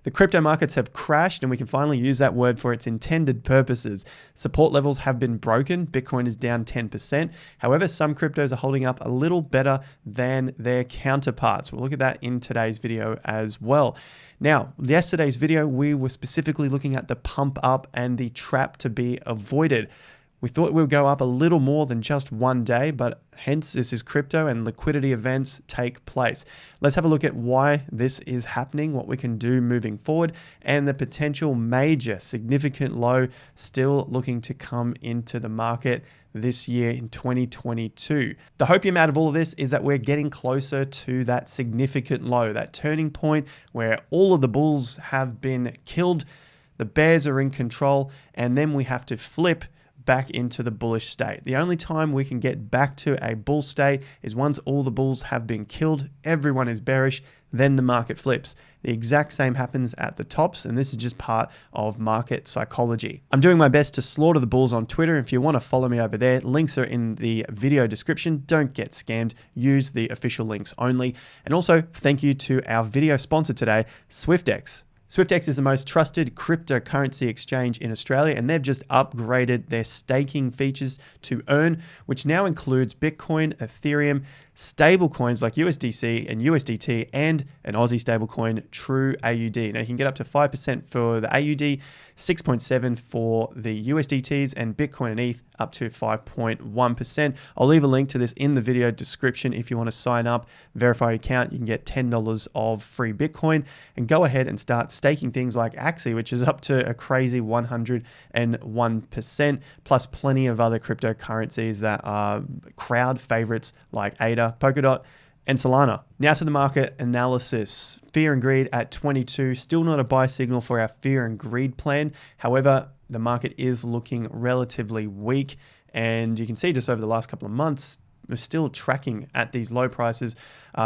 The crypto markets have crashed, and we can finally use that word for its intended purposes. Support levels have been broken. Bitcoin is down 10%. However, some cryptos are holding up a little better than their counterparts. We'll look at that in today's video as well. Now, yesterday's video, we were specifically looking at the pump up and the trap to be avoided. We thought we would go up a little more than just one day, but hence this is crypto and liquidity events take place. Let's have a look at why this is happening, what we can do moving forward, and the potential major significant low still looking to come into the market this year in 2022. The hopium out of all of this is that we're getting closer to that significant low, that turning point where all of the bulls have been killed, the bears are in control, and then we have to flip back into the bullish state. The only time we can get back to a bull state is once all the bulls have been killed, everyone is bearish, then the market flips. The exact same happens at the tops, and this is just part of market psychology. I'm doing my best to slaughter the bulls on Twitter. If you want to follow me over there, links are in the video description. Don't get scammed. Use the official links only. And also, thank you to our video sponsor today, SwiftX. SwiftX is the most trusted cryptocurrency exchange in Australia, and they've just upgraded their staking features to Earn, which now includes Bitcoin, Ethereum, stablecoins like USDC and USDT, and an Aussie stablecoin, True AUD. Now you can get up to 5% for the AUD, 6.7% for the USDTs, and Bitcoin and ETH up to 5.1%. I'll leave a link to this in the video description if you want to sign up, verify your account. You can get $10 of free Bitcoin and go ahead and start staking things like Axie, which is up to a crazy 101%, plus plenty of other cryptocurrencies that are crowd favorites like ADA, Polkadot, and Solana. Now to the market analysis. Fear and greed at 22, still not a buy signal for our fear and greed plan. However, the market is looking relatively weak, and you can see just over the last couple of months, we're still tracking at these low prices,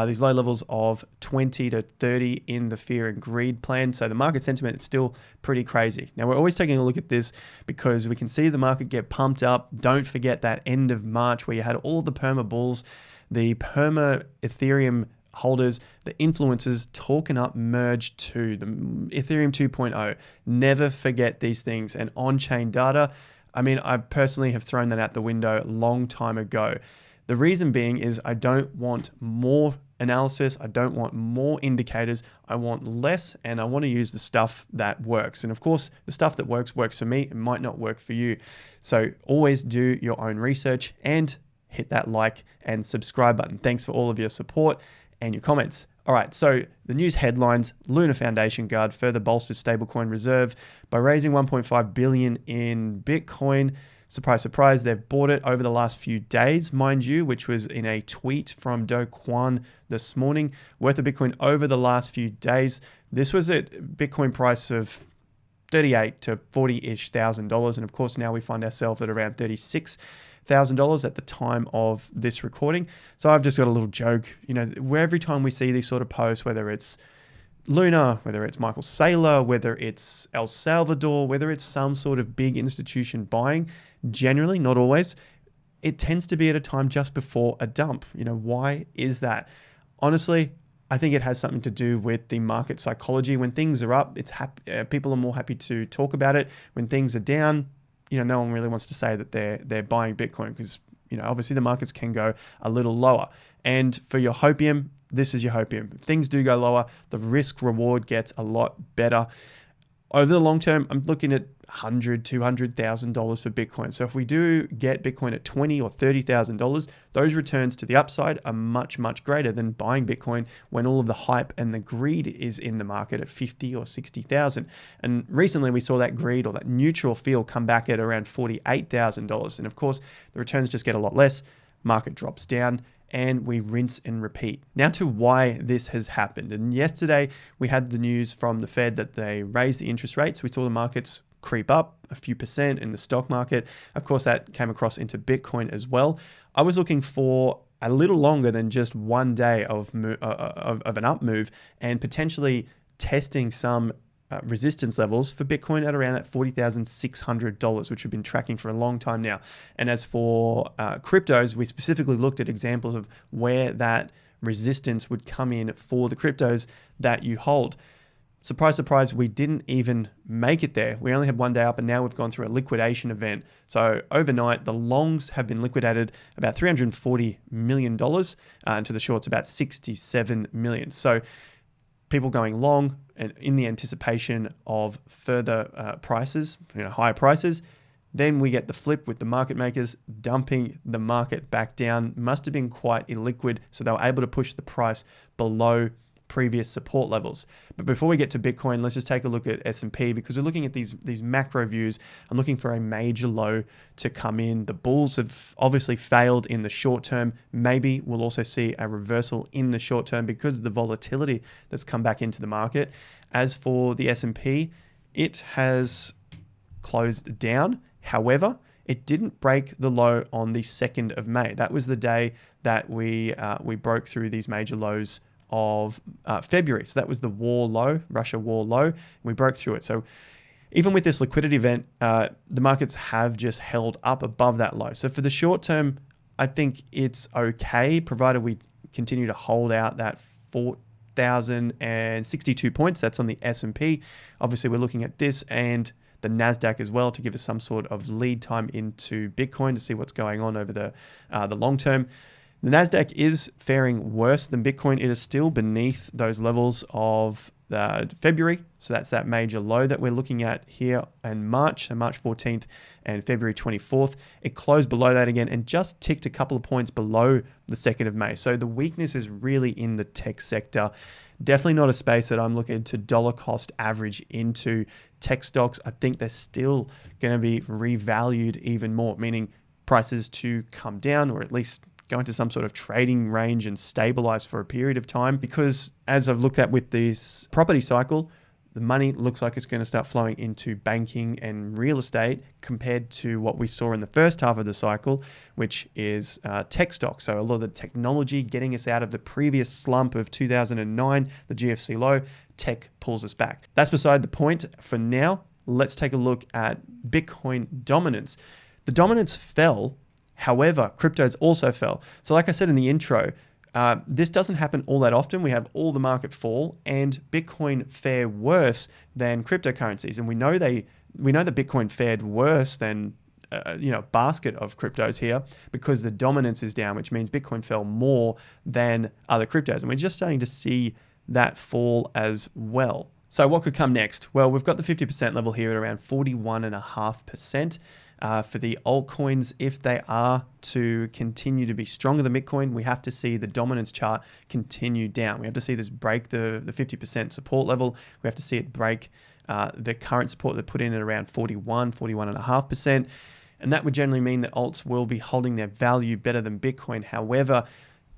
these low levels of 20 to 30 in the fear and greed plan. So the market sentiment is still pretty crazy. Now we're always taking a look at this because we can see the market get pumped up. Don't forget that end of March where you had all the perma bulls, the perma Ethereum holders, the influencers talking up Merge 2, the Ethereum 2.0. Never forget these things. And on-chain data, I mean, I personally have thrown that out the window a long time ago. The reason being is I don't want more analysis. I don't want more indicators. I want less, and I want to use the stuff that works. And of course, the stuff that works for me. It might not work for you. So always do your own research and hit that like and subscribe button. Thanks for all of your support and your comments. All right, so the news headlines: Luna Foundation Guard further bolsters stablecoin reserve by raising 1.5 billion in Bitcoin. Surprise, surprise, they've bought it over the last few days, mind you, which was in a tweet from Do Kwon this morning. Worth of Bitcoin over the last few days. This was at Bitcoin price of $38,000 to $40,000-ish. And of course, now we find ourselves at around $36,000 at the time of this recording. So I've just got a little joke, you know, where every time we see these sort of posts, whether it's Luna, whether it's Michael Saylor, whether it's El Salvador, whether it's some sort of big institution buying, generally, not always, it tends to be at a time just before a dump. You know, why is that? Honestly, I think it has something to do with the market psychology. When things are up, people are more happy to talk about it. When things are down, you know, no one really wants to say that they're buying Bitcoin because, you know, obviously the markets can go a little lower. And for your hopium, this is your hopium. If things do go lower, the risk reward gets a lot better. Over the long term, I'm looking at $100,000, $200,000 for Bitcoin. So if we do get Bitcoin at $20,000 or $30,000, those returns to the upside are much, much greater than buying Bitcoin when all of the hype and the greed is in the market at $50,000 or $60,000. And recently we saw that greed or that neutral feel come back at around $48,000. And of course, the returns just get a lot less. Market drops down, and we rinse and repeat. Now to why this has happened. And yesterday we had the news from the Fed that they raised the interest rates. We saw the markets creep up a few percent in the stock market. Of course, that came across into Bitcoin as well. I was looking for a little longer than just one day of an up move and potentially testing some resistance levels for Bitcoin at around that $40,600, which we've been tracking for a long time now. And as for cryptos, we specifically looked at examples of where that resistance would come in for the cryptos that you hold. Surprise, surprise, we didn't even make it there. We only had one day up, and now we've gone through a liquidation event. So overnight, the longs have been liquidated about $340 million, and to the shorts about $67 million. So people going long and in the anticipation of further prices, higher prices. Then we get the flip with the market makers dumping the market back down. Must have been quite illiquid, so they were able to push the price below previous support levels. But before we get to Bitcoin, let's just take a look at S&P, because we're looking at these macro views. I'm looking for a major low to come in. The bulls have obviously failed in the short term. Maybe we'll also see a reversal in the short term because of the volatility that's come back into the market. As for the S&P, it has closed down. However, it didn't break the low on the 2nd of May. That was the day that we broke through these major lows of February. So that was the war low, Russia war low. And we broke through it. So even with this liquidity event, the markets have just held up above that low. So for the short term, I think it's okay, provided we continue to hold out that 4,062 points. That's on the S&P. Obviously, we're looking at this and the NASDAQ as well to give us some sort of lead time into Bitcoin to see what's going on over the long term. The NASDAQ is faring worse than Bitcoin. It is still beneath those levels of February. So that's that major low that we're looking at here in March, so March 14th and February 24th. It closed below that again and just ticked a couple of points below the 2nd of May. So the weakness is really in the tech sector. Definitely not a space that I'm looking to dollar cost average into. Tech stocks, I think they're still going to be revalued even more, meaning prices to come down or at least go into some sort of trading range and stabilize for a period of time. Because as I've looked at with this property cycle, the money looks like it's going to start flowing into banking and real estate compared to what we saw in the first half of the cycle, which is tech stocks. So a lot of the technology getting us out of the previous slump of 2009, the GFC low, tech pulls us back. That's beside the point for now. Let's take a look at Bitcoin dominance. The dominance fell. However, cryptos also fell. So like I said in the intro, this doesn't happen all that often. We have all the market fall and Bitcoin fare worse than cryptocurrencies. And we know that Bitcoin fared worse than basket of cryptos here because the dominance is down, which means Bitcoin fell more than other cryptos. And we're just starting to see that fall as well. So what could come next? Well, we've got the 50% level here at around 41.5%. For the altcoins, if they are to continue to be stronger than Bitcoin, we have to see the dominance chart continue down. We have to see this break the 50% support level. We have to see it break the current support that put in at around 41.5%. And that would generally mean that alts will be holding their value better than Bitcoin. However,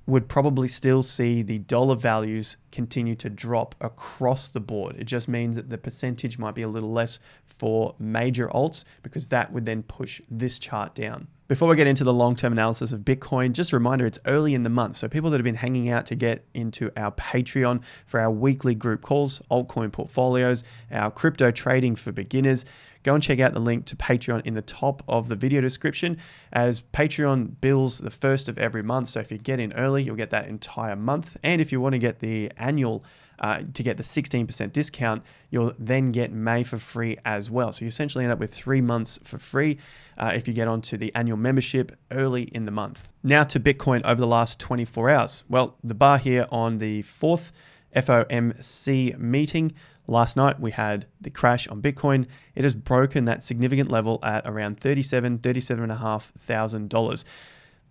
would probably still see the dollar values continue to drop across the board. It just means that the percentage might be a little less for major alts because that would then push this chart down. Before we get into the long-term analysis of Bitcoin, just a reminder, it's early in the month. So people that have been hanging out to get into our Patreon for our weekly group calls, altcoin portfolios, our crypto trading for beginners, go and check out the link to Patreon in the top of the video description, as Patreon bills the first of every month. So if you get in early, you'll get that entire month. And if you want to get the annual, to get the 16% discount, you'll then get May for free as well. So you essentially end up with 3 months for free if you get onto the annual membership early in the month. Now to Bitcoin over the last 24 hours. Well, the bar here on the 4th FOMC meeting, last night we had the crash on Bitcoin. It has broken that significant level at around $37,500.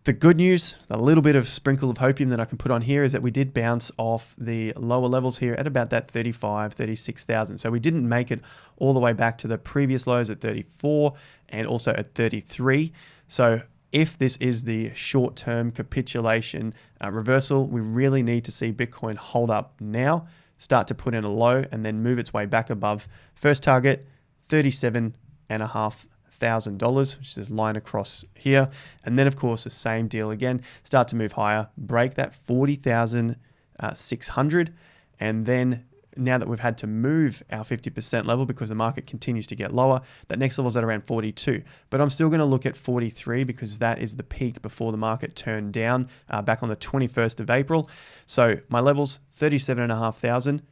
The good news, a little bit of sprinkle of hopium that I can put on here, is that we did bounce off the lower levels here at about that 35, 36,000. So we didn't make it all the way back to the previous lows at 34 and also at 33. So if this is the short-term capitulation reversal, we really need to see Bitcoin hold up now, start to put in a low, and then move its way back above first target, $37,500, which is this line across here. And then, of course, the same deal again, start to move higher, break that 40,600. And then now that we've had to move our 50% level because the market continues to get lower, that next level is at around 42. But I'm still going to look at 43 because that is the peak before the market turned down back on the 21st of April. So my levels, 37,500.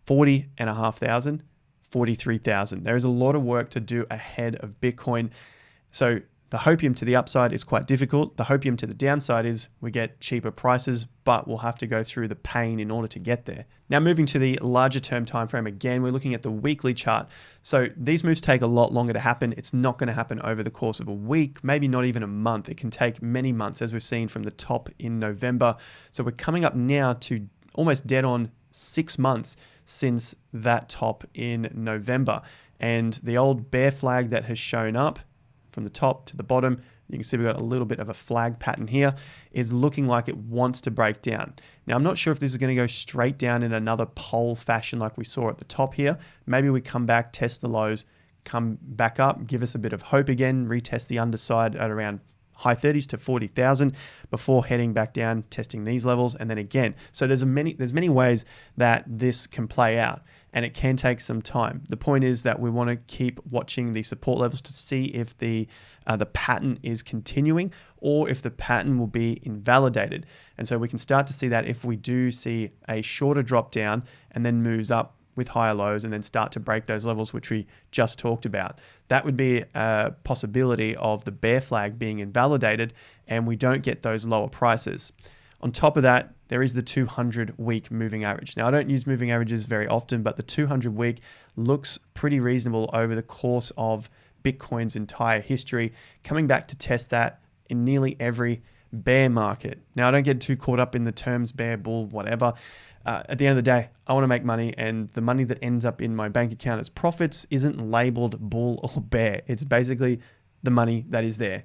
40,500, 43,000. There is a lot of work to do ahead of Bitcoin. So the hopium to the upside is quite difficult. The hopium to the downside is we get cheaper prices, but we'll have to go through the pain in order to get there. Now moving to the larger term time frame, again, we're looking at the weekly chart. So these moves take a lot longer to happen. It's not going to happen over the course of a week, maybe not even a month. It can take many months, as we've seen from the top in November. So we're coming up now to almost dead on 6 months since that top in November. And the old bear flag that has shown up from the top to the bottom, you can see we've got a little bit of a flag pattern here, is looking like it wants to break down. Now, I'm not sure if this is going to go straight down in another pole fashion like we saw at the top here. Maybe we come back, test the lows, come back up, give us a bit of hope again, retest the underside at around high 30s to 40,000 before heading back down, testing these levels, and then again. So there's many ways that this can play out, and it can take some time. The point is that we want to keep watching the support levels to see if the pattern is continuing or if the pattern will be invalidated. And so we can start to see that if we do see a shorter drop down and then moves up with higher lows and then start to break those levels, which we just talked about. That would be a possibility of the bear flag being invalidated and we don't get those lower prices. On top of that, there is the 200-week moving average. Now, I don't use moving averages very often, but the 200-week looks pretty reasonable over the course of Bitcoin's entire history, coming back to test that in nearly every bear market. Now, I don't get too caught up in the terms bear, bull, whatever. At the end of the day, I want to make money, and the money that ends up in my bank account as profits isn't labeled bull or bear. It's basically the money that is there.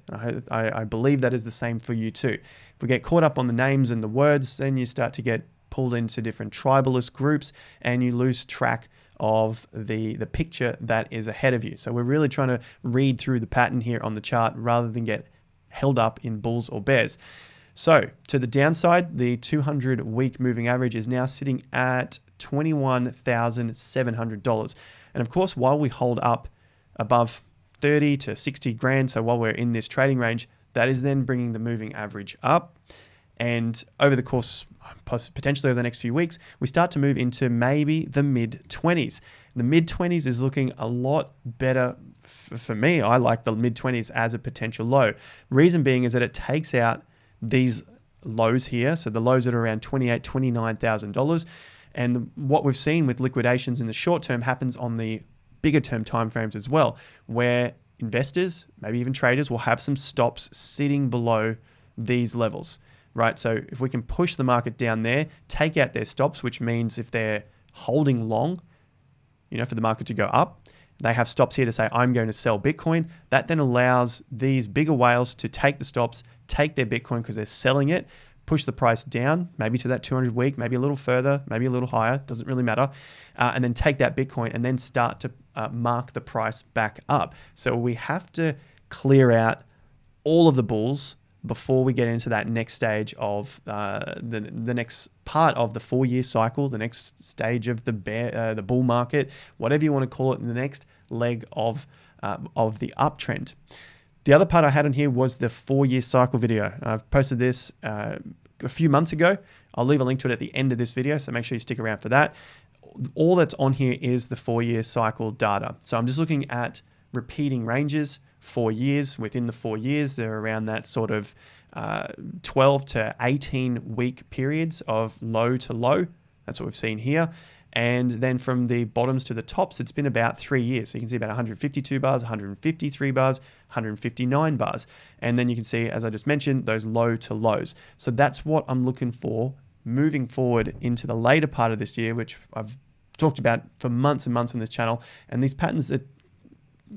I believe that is the same for you too. If we get caught up on the names and the words, then you start to get pulled into different tribalist groups and you lose track of the picture that is ahead of you. So we're really trying to read through the pattern here on the chart rather than get held up in bulls or bears. So to the downside, the 200-week moving average is now sitting at $21,700. And of course, while we hold up above 30 to 60 grand, so while we're in this trading range, that is then bringing the moving average up. And over the course, potentially over the next few weeks, we start to move into maybe the mid-20s. The mid-20s is looking a lot better for me. I like the mid-20s as a potential low. Reason being is that it takes out these lows here. So the lows at around $28,000, $29,000. And what we've seen with liquidations in the short term happens on the bigger term timeframes as well, where investors, maybe even traders, will have some stops sitting below these levels, right? So if we can push the market down there, take out their stops, which means if they're holding long, for the market to go up, they have stops here to say, I'm going to sell Bitcoin. That then allows these bigger whales to take the stops, take their Bitcoin because they're selling it, push the price down, maybe to that 200 week, maybe a little further, maybe a little higher, doesn't really matter, and then take that Bitcoin and then start to mark the price back up. So we have to clear out all of the bulls before we get into that next stage of the next part of the 4-year cycle, the next stage of the bull market, whatever you want to call it, in the next leg of the uptrend. The other part I had on here was the 4-year cycle video. I've posted this a few months ago. I'll leave a link to it at the end of this video, so make sure you stick around for that. All that's on here is the 4-year cycle data. So I'm just looking at repeating ranges, 4 years. Within the 4 years, they're around that sort of 12 to 18 week periods of low to low. That's what we've seen here. And then from the bottoms to the tops, it's been about 3 years. So you can see about 152 bars, 153 bars, 159 bars. And then you can see, as I just mentioned, those low to lows. So that's what I'm looking for moving forward into the later part of this year, which I've talked about for months and months on this channel. And these patterns that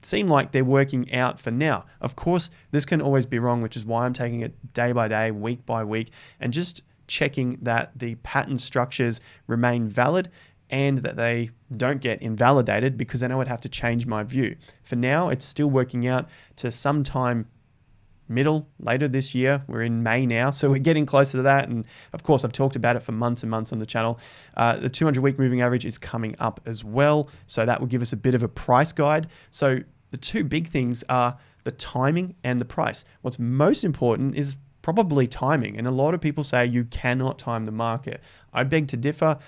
seem like they're working out for now. Of course, this can always be wrong, which is why I'm taking it day by day, week by week, and just checking that the pattern structures remain valid and that they don't get invalidated, because then I would have to change my view. For now, it's still working out to sometime later this year. We're in May now, so we're getting closer to that. And of course, I've talked about it for months and months on the channel. The 200-week moving average is coming up as well, so that will give us a bit of a price guide. So the two big things are the timing and the price. What's most important is probably timing, and a lot of people say you cannot time the market. I beg to differ.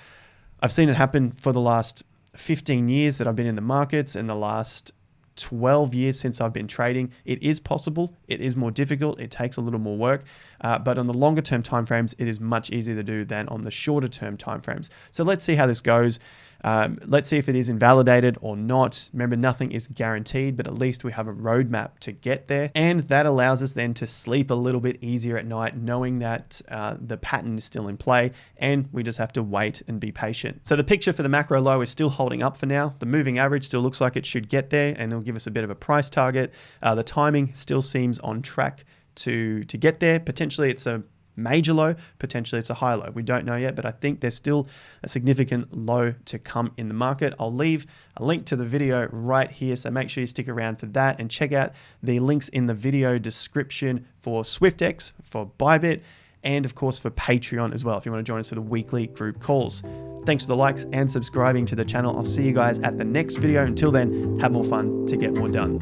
I've seen it happen for the last 15 years that I've been in the markets, and the last 12 years since I've been trading. It is possible. It is more difficult. It takes a little more work. But on the longer term timeframes, it is much easier to do than on the shorter term timeframes. So let's see how this goes. Let's see if it is invalidated or not. Remember, nothing is guaranteed, but at least we have a roadmap to get there. And that allows us then to sleep a little bit easier at night, knowing that the pattern is still in play, and we just have to wait and be patient. So the picture for the macro low is still holding up for now. The moving average still looks like it should get there, and it'll give us a bit of a price target. The timing still seems on track to get there. Potentially it's a major low, potentially it's a high low. We don't know yet, but I think there's still a significant low to come in the market. I'll leave a link to the video right here, so make sure you stick around for that and check out the links in the video description for SwiftX, for Bybit, and of course for Patreon as well, if you want to join us for the weekly group calls. Thanks for the likes and subscribing to the channel. I'll see you guys at the next video. Until then, have more fun to get more done.